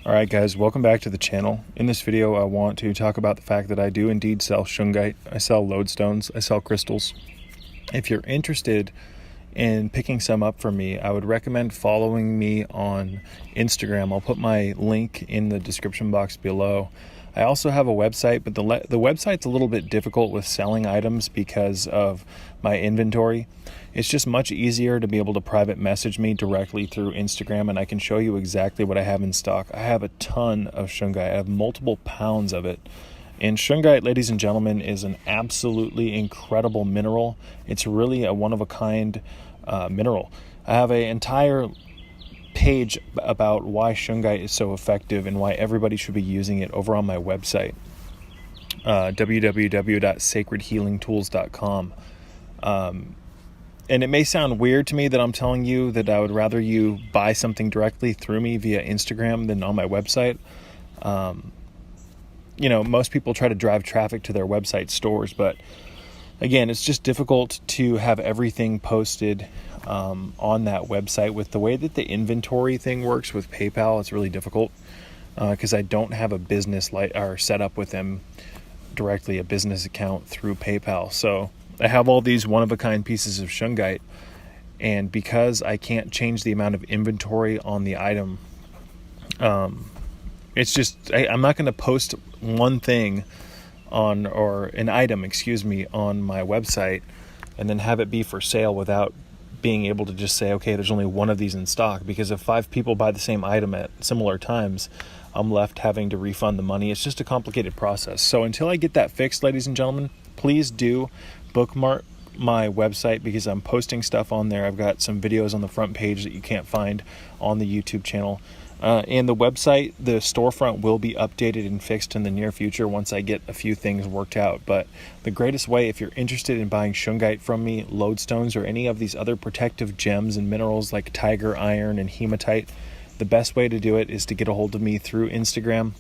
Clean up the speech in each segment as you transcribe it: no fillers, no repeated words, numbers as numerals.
Alright guys, welcome back to the channel. In this video I want to talk about the fact that I do indeed sell Shungite, I sell lodestones, I sell crystals. If you're interested in picking some up from me, I would recommend following me on Instagram. I'll put my link in the description box below. I also have a website, but the website's a little bit difficult with selling items because of my inventory. It's just much easier to be able to private message me directly through Instagram, and I can show you exactly what I have in stock. I have a ton of Shungite. I have multiple pounds of it. And Shungite, ladies and gentlemen, is an absolutely incredible mineral. It's really a one-of-a-kind mineral. I have an entire page about why Shungite is so effective and why everybody should be using it over on my website, www.sacredhealingtools.com. And it may sound weird to me that I'm telling you that I would rather you buy something directly through me via Instagram than on my website. Most people try to drive traffic to their website stores, but again, it's just difficult to have everything posted on that website. With the way that the inventory thing works with PayPal, it's really difficult because I don't have a business or set up with them directly, a business account through PayPal. So I have all these one-of-a-kind pieces of Shungite, and because I can't change the amount of inventory on the item, it's just I'm not going to post one thing on an item on my website and then have it be for sale without being able to just say, okay, there's only one of these in stock, because if 5 people buy the same item at similar times, I'm left having to refund the money. It's just a complicated process. So until I get that fixed, ladies and gentlemen, please do bookmark my website, because I'm posting stuff on there. I've got some videos on the front page that you can't find on the YouTube channel. And the website, the storefront, will be updated and fixed in the near future once I get a few things worked out. But the greatest way, if you're interested in buying Shungite from me, lodestones, or any of these other protective gems and minerals like tiger iron and hematite, the best way to do it is to get a hold of me through Instagram.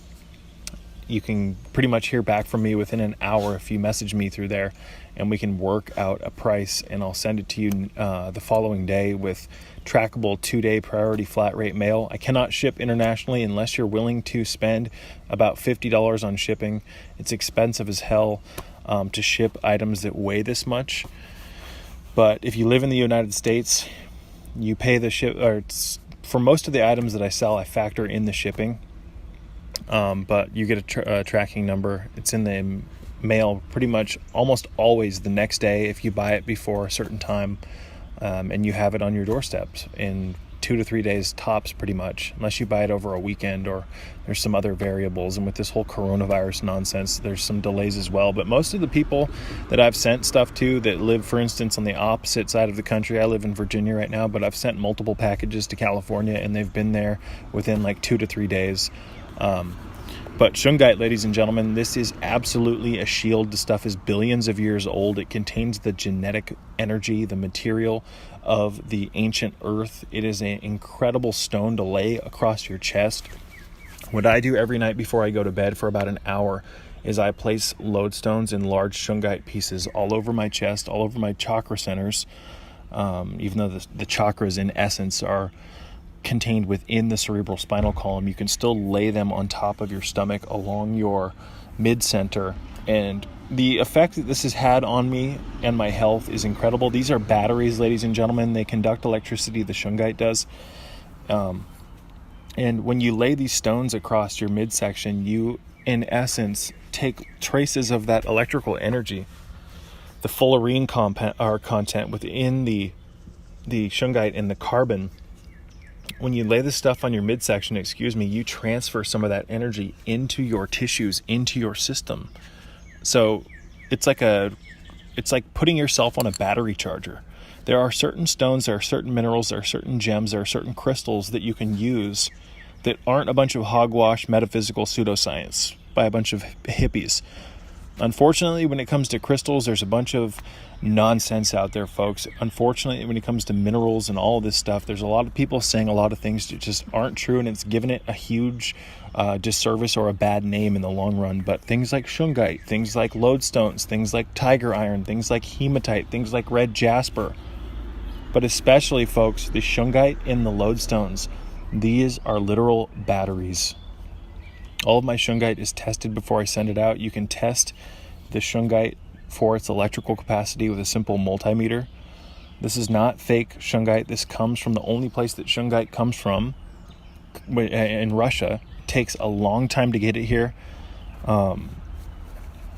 You can pretty much hear back from me within an hour if you message me through there, and we can work out a price, and I'll send it to you the following day with trackable 2-day priority flat rate mail. I cannot ship internationally unless you're willing to spend about $50 on shipping. It's expensive as hell to ship items that weigh this much. But if you live in the United States, you pay the ship, or for most of the items that I sell, I factor in the shipping. But you get a tracking number. It's in the mail pretty much almost always the next day if you buy it before a certain time, and you have it on your doorsteps in 2 to 3 days tops, pretty much, unless you buy it over a weekend or there's some other variables. And with this whole coronavirus nonsense, there's some delays as well. But most of the people that I've sent stuff to that live, for instance, on the opposite side of the country, I live in Virginia right now, but I've sent multiple packages to California, and they've been there within like 2 to 3 days. But Shungite, ladies and gentlemen, this is absolutely a shield. The stuff is billions of years old. It contains the genetic energy, the material of the ancient earth. It is an incredible stone to lay across your chest. What I do every night before I go to bed for about an hour is I place lodestones in large Shungite pieces all over my chest, all over my chakra centers, even though the chakras in essence are contained within the cerebral spinal column. You can still lay them on top of your stomach along your mid-center, and the effect that this has had on me and my health is incredible. These are batteries, ladies and gentlemen. They conduct electricity, the Shungite does. And when you lay these stones across your midsection, you in essence take traces of that electrical energy, the fullerene content within the Shungite and the carbon. When you lay this stuff on your midsection, you transfer some of that energy into your tissues, into your system. So it's like putting yourself on a battery charger. There are certain stones, there are certain minerals, there are certain gems, there are certain crystals that you can use that aren't a bunch of hogwash metaphysical pseudoscience by a bunch of hippies. Unfortunately, when it comes to crystals, there's a bunch of nonsense out there, folks. Unfortunately, when it comes to minerals and all of this stuff, there's a lot of people saying a lot of things that just aren't true, and it's given it a huge disservice or a bad name in the long run. But things like Shungite, things like lodestones, things like tiger iron, things like hematite, things like red jasper, but especially, folks, the Shungite and the lodestones, these are literal batteries. All of my Shungite is tested before I send it out. You can test the Shungite for its electrical capacity with a simple multimeter. This is not fake Shungite. This comes from the only place that Shungite comes from, in Russia. It takes a long time to get it here. And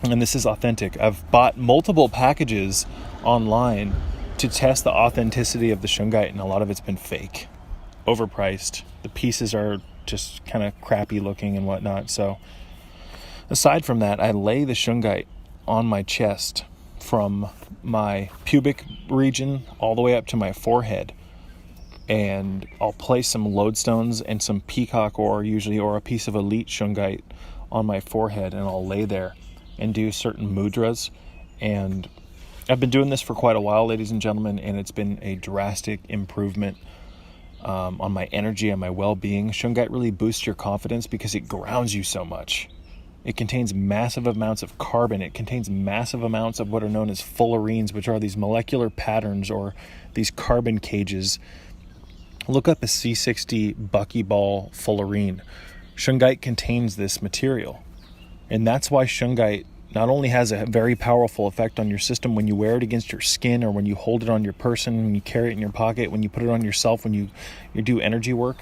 this is authentic. I've bought multiple packages online to test the authenticity of the Shungite, and a lot of it's been fake, overpriced. The pieces are just kind of crappy looking and whatnot. So aside from that, I lay the Shungite on my chest from my pubic region all the way up to my forehead, and I'll place some lodestones and some peacock ore usually, or a piece of elite Shungite on my forehead, and I'll lay there and do certain mudras. And I've been doing this for quite a while, ladies and gentlemen, and it's been a drastic improvement on my energy and my well-being. Shungite really boosts your confidence because it grounds you so much. It contains massive amounts of carbon. It contains massive amounts of what are known as fullerenes, which are these molecular patterns or these carbon cages. Look up a C60 buckyball fullerene. Shungite contains this material. And that's why Shungite not only has a very powerful effect on your system when you wear it against your skin, or when you hold it on your person, when you carry it in your pocket, when you put it on yourself, when you do energy work,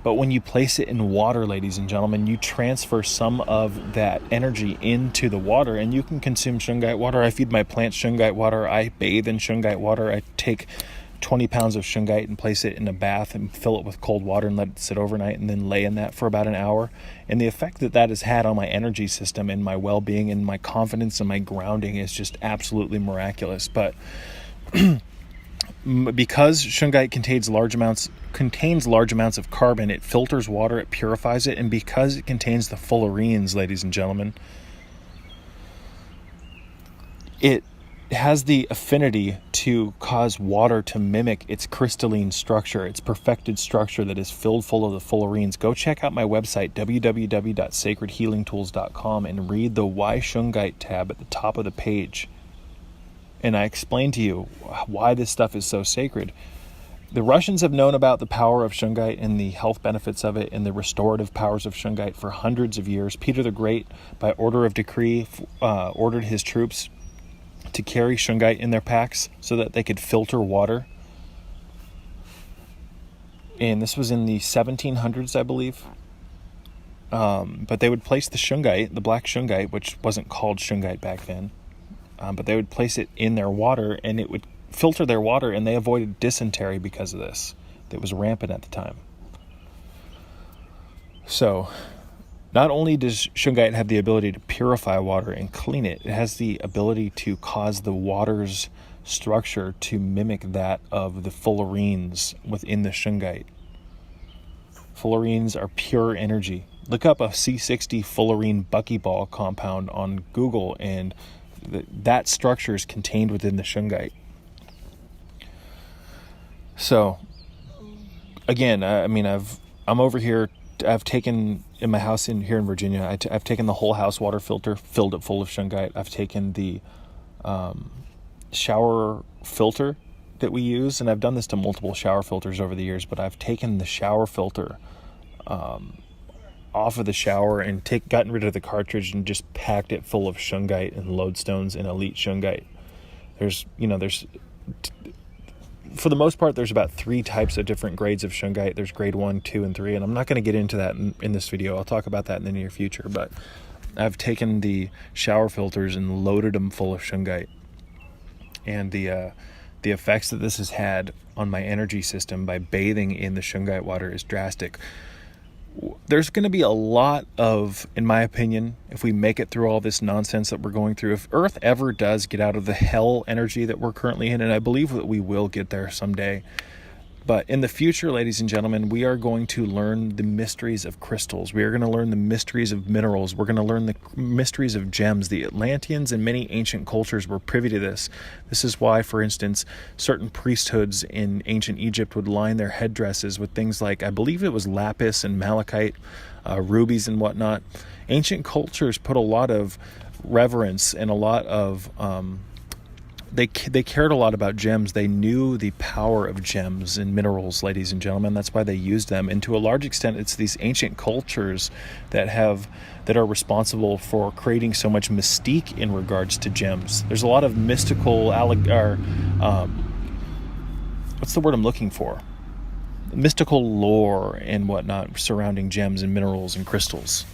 but when you place it in water, ladies and gentlemen, you transfer some of that energy into the water, and you can consume Shungite water. I feed my plants Shungite water. I bathe in Shungite water. I take 20 pounds of Shungite and place it in a bath and fill it with cold water and let it sit overnight, and then lay in that for about an hour. And the effect that that has had on my energy system and my well-being and my confidence and my grounding is just absolutely miraculous. But because Shungite contains large amounts of carbon, it filters water, it purifies it, and because it contains the fullerenes, ladies and gentlemen, it has the affinity to cause water to mimic its crystalline structure, its perfected structure that is filled full of the fullerenes. Go check out my website, www.sacredhealingtools.com, and read the Why Shungite tab at the top of the page. And I explain to you why this stuff is so sacred. The Russians have known about the power of Shungite and the health benefits of it and the restorative powers of Shungite for hundreds of years. Peter the Great, by order of decree, ordered his troops to carry Shungite in their packs so that they could filter water. And this was in the 1700s, I believe. But they would place the Shungite, the black Shungite, which wasn't called Shungite back then, but they would place it in their water, and it would filter their water, and they avoided dysentery because of this. That was rampant at the time. So not only does Shungite have the ability to purify water and clean it, it has the ability to cause the water's structure to mimic that of the fullerenes within the Shungite. Fullerenes are pure energy. Look up a C60 fullerene buckyball compound on Google, and that structure is contained within the Shungite. So, again, I'm over here. I've taken, in my house here in Virginia, I've taken the whole house water filter, filled it full of Shungite. I've taken the shower filter that we use, and I've done this to multiple shower filters over the years, but I've taken the shower filter off of the shower and gotten rid of the cartridge and just packed it full of Shungite and lodestones and elite Shungite. There's for the most part, there's about 3 types of different grades of Shungite. There's grade 1, 2, and 3, and I'm not going to get into that in this video. I'll talk about that in the near future, but I've taken the shower filters and loaded them full of Shungite. And the effects that this has had on my energy system by bathing in the Shungite water is drastic. There's going to be a lot of, in my opinion, if we make it through all this nonsense that we're going through, if Earth ever does get out of the hell energy that we're currently in, and I believe that we will get there someday, but in the future, ladies and gentlemen, we are going to learn the mysteries of crystals. We are going to learn the mysteries of minerals. We're going to learn the mysteries of gems. The Atlanteans and many ancient cultures were privy to this. This is why, for instance, certain priesthoods in ancient Egypt would line their headdresses with things like, I believe it was lapis and malachite, rubies and whatnot. Ancient cultures put a lot of reverence and a lot of they cared a lot about gems. They knew the power of gems and minerals, ladies and gentlemen. That's why they used them. And to a large extent, it's these ancient cultures that are responsible for creating so much mystique in regards to gems. There's a lot of mystical, what's the word I'm looking for? Mystical lore and whatnot surrounding gems and minerals and crystals.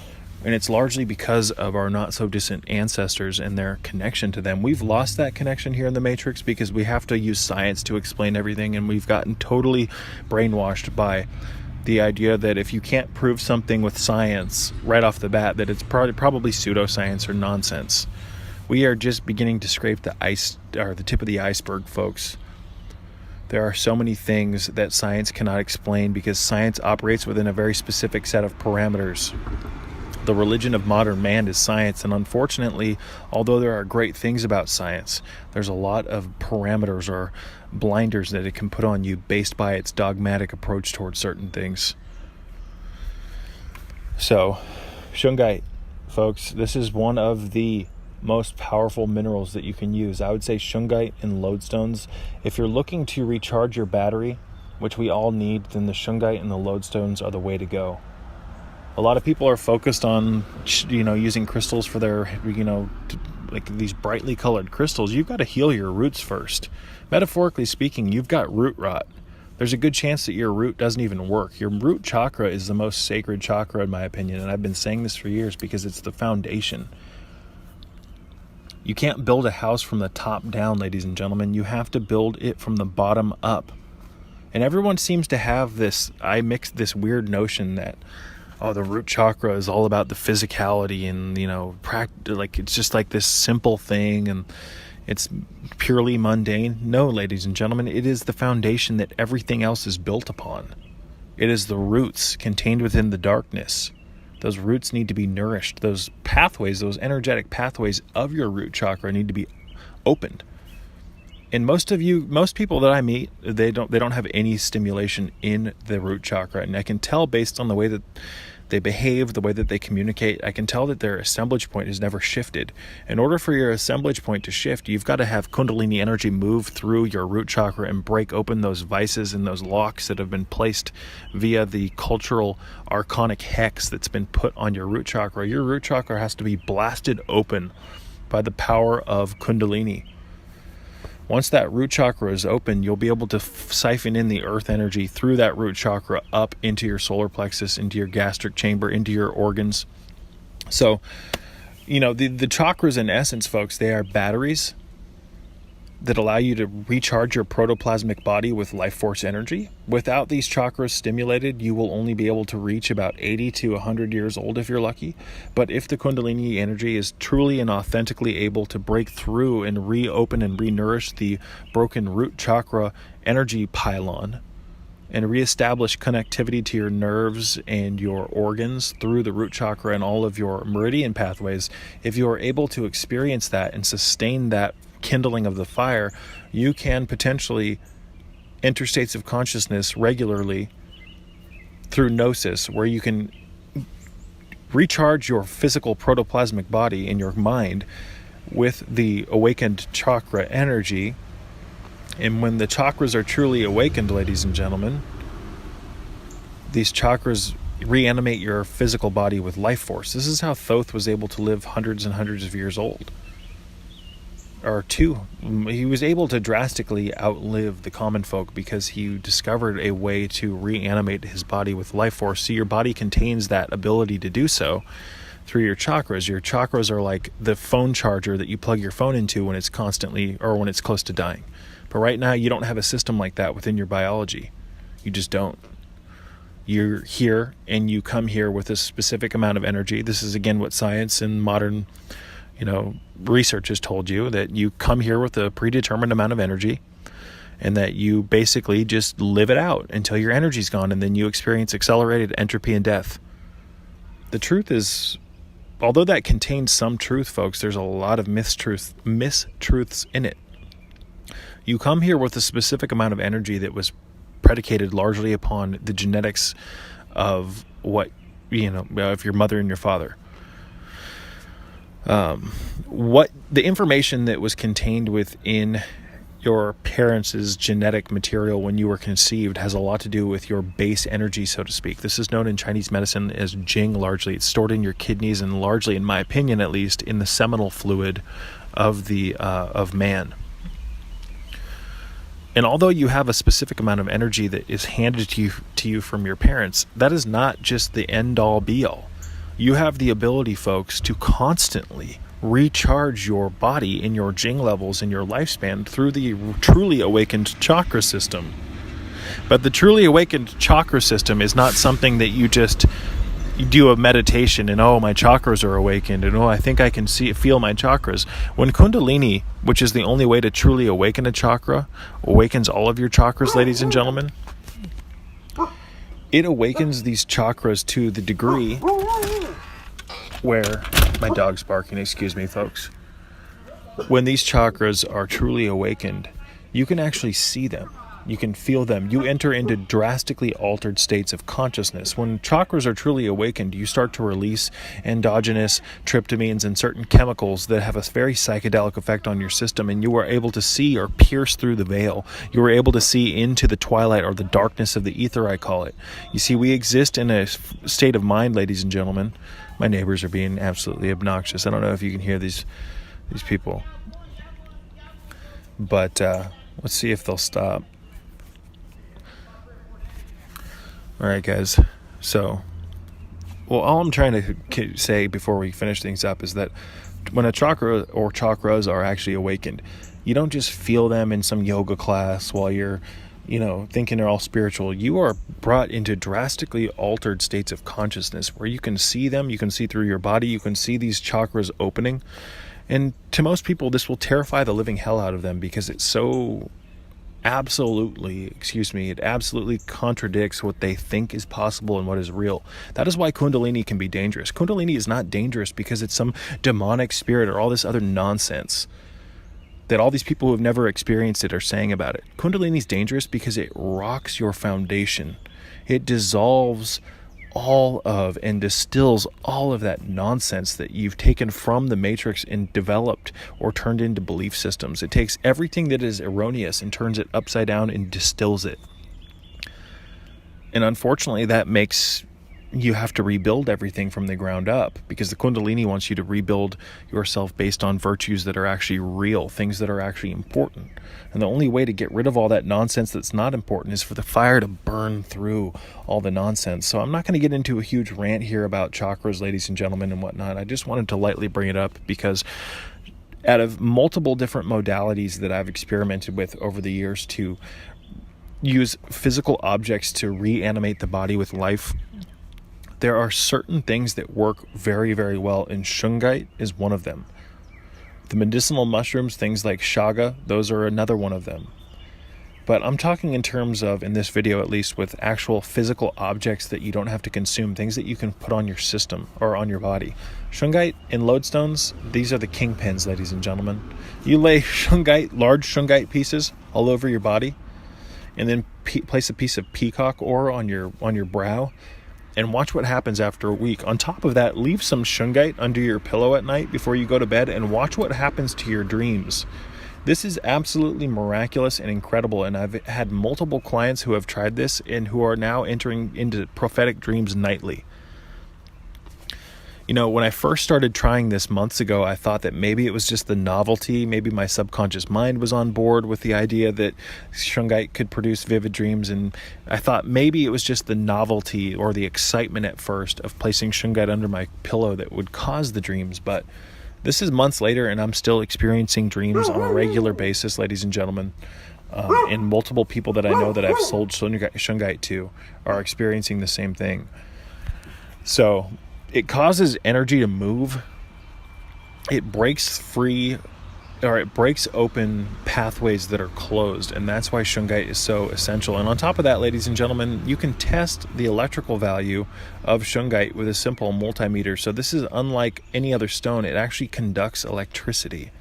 And it's largely because of our not so distant ancestors and their connection to them. We've lost that connection here in the Matrix because we have to use science to explain everything, and we've gotten totally brainwashed by the idea that if you can't prove something with science right off the bat, that it's probably pseudoscience or nonsense. We are just beginning to scrape the tip of the iceberg, folks. There are so many things that science cannot explain because science operates within a very specific set of parameters. The religion of modern man is science, and unfortunately, although there are great things about science, there's a lot of parameters or blinders that it can put on you based by its dogmatic approach towards certain things. So, Shungite, folks, this is one of the most powerful minerals that you can use. I would say Shungite and lodestones. If you're looking to recharge your battery, which we all need, then the Shungite and the lodestones are the way to go. A lot of people are focused on, using crystals for their, like these brightly colored crystals. You've got to heal your roots first. Metaphorically speaking, you've got root rot. There's a good chance that your root doesn't even work. Your root chakra is the most sacred chakra, in my opinion, and I've been saying this for years because it's the foundation. You can't build a house from the top down, ladies and gentlemen. You have to build it from the bottom up. And everyone seems to have this weird notion that, the root chakra is all about the physicality and, it's just like this simple thing and it's purely mundane. No, ladies and gentlemen, it is the foundation that everything else is built upon. It is the roots contained within the darkness. Those roots need to be nourished. Those pathways, those energetic pathways of your root chakra need to be opened. And most people that I meet, they don't have any stimulation in the root chakra. And I can tell based on the way that they behave, the way that they communicate, I can tell that their assemblage point has never shifted. In order for your assemblage point to shift, you've got to have Kundalini energy move through your root chakra and break open those vices and those locks that have been placed via the cultural archonic hex that's been put on your root chakra. Your root chakra has to be blasted open by the power of Kundalini. Once that root chakra is open, you'll be able to siphon in the earth energy through that root chakra up into your solar plexus, into your gastric chamber, into your organs. So, the chakras in essence, folks, they are batteries that allow you to recharge your protoplasmic body with life force energy. Without these chakras stimulated, you will only be able to reach about 80 to 100 years old if you're lucky. But if the Kundalini energy is truly and authentically able to break through and reopen and re-nourish the broken root chakra energy pylon and reestablish connectivity to your nerves and your organs through the root chakra and all of your meridian pathways, if you are able to experience that and sustain that kindling of the fire, you can potentially enter states of consciousness regularly through gnosis, where you can recharge your physical protoplasmic body in your mind with the awakened chakra energy. And when the chakras are truly awakened, ladies and gentlemen, these chakras reanimate your physical body with life force. This is how Thoth was able to live hundreds and hundreds of years old. He was able to drastically outlive the common folk because he discovered a way to reanimate his body with life force. So your body contains that ability to do so through your chakras. Your chakras are like the phone charger that you plug your phone into when it's when it's close to dying. But right now you don't have a system like that within your biology. You just don't. You're here and you come here with a specific amount of energy. This is again what science and modern research has told you, that you come here with a predetermined amount of energy and that you basically just live it out until your energy's gone, and then you experience accelerated entropy and death. The truth is, although that contains some truth, folks, there's a lot of mistruths in it. You come here with a specific amount of energy that was predicated largely upon the genetics of of your mother and your father. what the information that was contained within your parents' genetic material when you were conceived has a lot to do with your base energy, so to speak. This is known in Chinese medicine as Jing largely. It's stored in your kidneys and largely, in my opinion at least, in the seminal fluid of man. And although you have a specific amount of energy that is handed to you from your parents, that is not just the end-all be-all. You have the ability, folks, to constantly recharge your body in your Jing levels in your lifespan through the truly awakened chakra system. But the truly awakened chakra system is not something that you just do a meditation and, oh, my chakras are awakened, and, oh, I think I can feel my chakras. When Kundalini, which is the only way to truly awaken a chakra, awakens all of your chakras, ladies and gentlemen, it awakens these chakras to the degree where, my dog's barking, excuse me, folks. When these chakras are truly awakened, you can actually see them. You can feel them. You enter into drastically altered states of consciousness. When chakras are truly awakened, you start to release endogenous tryptamines and certain chemicals that have a very psychedelic effect on your system, and you are able to see or pierce through the veil. You are able to see into the twilight or the darkness of the ether, I call it. You see, we exist in a state of mind, ladies and gentlemen. My neighbors are being absolutely obnoxious. I don't know if you can hear these people, but let's see if they'll stop. All right, guys. So, all I'm trying to say before we finish things up is that when a chakra or chakras are actually awakened, you don't just feel them in some yoga class while you're, thinking they're all spiritual. You are brought into drastically altered states of consciousness where you can see them, you can see through your body, you can see these chakras opening. And to most people, this will terrify the living hell out of them because it's so it absolutely contradicts what they think is possible and what is real. That is why Kundalini can be dangerous. Kundalini is not dangerous because it's some demonic spirit or all this other nonsense that all these people who have never experienced it are saying about it. Kundalini is dangerous because it rocks your foundation. It dissolves all of and distills all of that nonsense that you've taken from the matrix and developed or turned into belief systems. It takes everything that is erroneous and turns it upside down and distills it. And unfortunately, that makes you have to rebuild everything from the ground up, because the Kundalini wants you to rebuild yourself based on virtues that are actually real, things that are actually important. And the only way to get rid of all that nonsense that's not important is for the fire to burn through all the nonsense. So I'm not going to get into a huge rant here about chakras, ladies and gentlemen, and whatnot. I just wanted to lightly bring it up because out of multiple different modalities that I've experimented with over the years to use physical objects to reanimate the body with life, there are certain things that work very, very well, and Shungite is one of them. The medicinal mushrooms, things like shaga, those are another one of them. But I'm talking in terms of, in this video at least, with actual physical objects that you don't have to consume, things that you can put on your system or on your body. Shungite and lodestones, these are the kingpins, ladies and gentlemen. You lay large Shungite pieces all over your body, and then place a piece of peacock ore on your brow, and watch what happens after a week. On top of that, leave some Shungite under your pillow at night before you go to bed and watch what happens to your dreams. This is absolutely miraculous and incredible, and I've had multiple clients who have tried this and who are now entering into prophetic dreams nightly. When I first started trying this months ago, I thought that maybe it was just the novelty. Maybe my subconscious mind was on board with the idea that Shungite could produce vivid dreams. And I thought maybe it was just the novelty or the excitement at first of placing Shungite under my pillow that would cause the dreams. But this is months later, and I'm still experiencing dreams on a regular basis, ladies and gentlemen. And multiple people that I know that I've sold Shungite to are experiencing the same thing. So it causes energy to move. It breaks open pathways that are closed, and that's why Shungite is so essential. And on top of that, ladies and gentlemen, you can test the electrical value of Shungite with a simple multimeter. So this is unlike any other stone. It actually conducts electricity.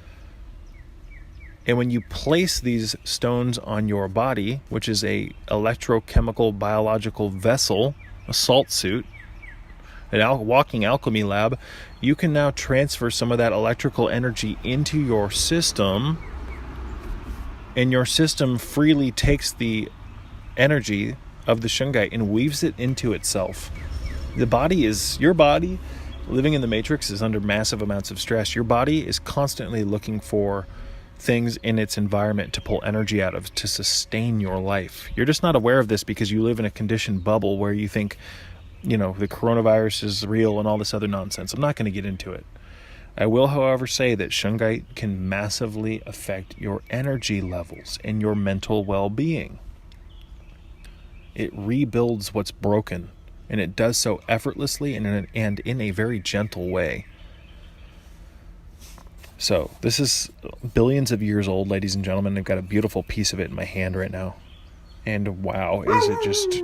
And when you place these stones on your body, which is a electrochemical biological vessel, a salt suit, walking alchemy lab, you can now transfer some of that electrical energy into your system, and your system freely takes the energy of the Shungite and weaves it into itself. Your body, living in the matrix, is under massive amounts of stress. Your body is constantly looking for things in its environment to pull energy out of, to sustain your life. You're just not aware of this because you live in a conditioned bubble where you think, the coronavirus is real and all this other nonsense. I'm not going to get into it. I will, however, say that Shungite can massively affect your energy levels and your mental well-being. It rebuilds what's broken, and it does so effortlessly and in a very gentle way. So this is billions of years old, ladies and gentlemen. I've got a beautiful piece of it in my hand right now. And wow, is it just...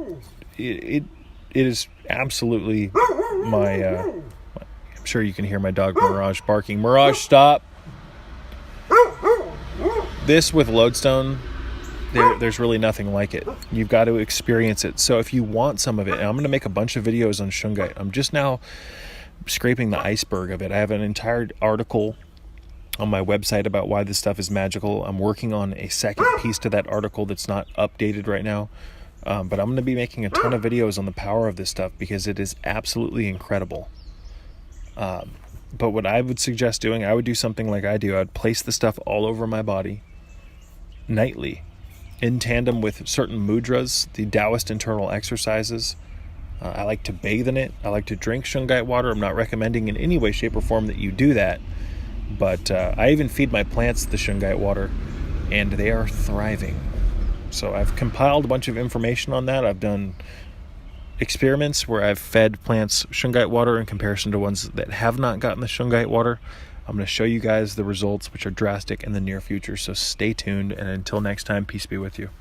It is absolutely my... I'm sure you can hear my dog Mirage barking. Mirage, stop! This with lodestone, there's really nothing like it. You've got to experience it. So if you want some of it, and I'm going to make a bunch of videos on Shungite. I'm just now scraping the iceberg of it. I have an entire article on my website about why this stuff is magical. I'm working on a second piece to that article that's not updated right now. But I'm going to be making a ton of videos on the power of this stuff because it is absolutely incredible. But what I would suggest doing, I would do something like I do. I would place the stuff all over my body nightly in tandem with certain mudras, the Taoist internal exercises. I like to bathe in it. I like to drink Shungite water. I'm not recommending in any way, shape, or form that you do that. But I even feed my plants the Shungite water, and they are thriving. So I've compiled a bunch of information on that. I've done experiments where I've fed plants Shungite water in comparison to ones that have not gotten the Shungite water. I'm going to show you guys the results, which are drastic, in the near future. So stay tuned, and until next time, peace be with you.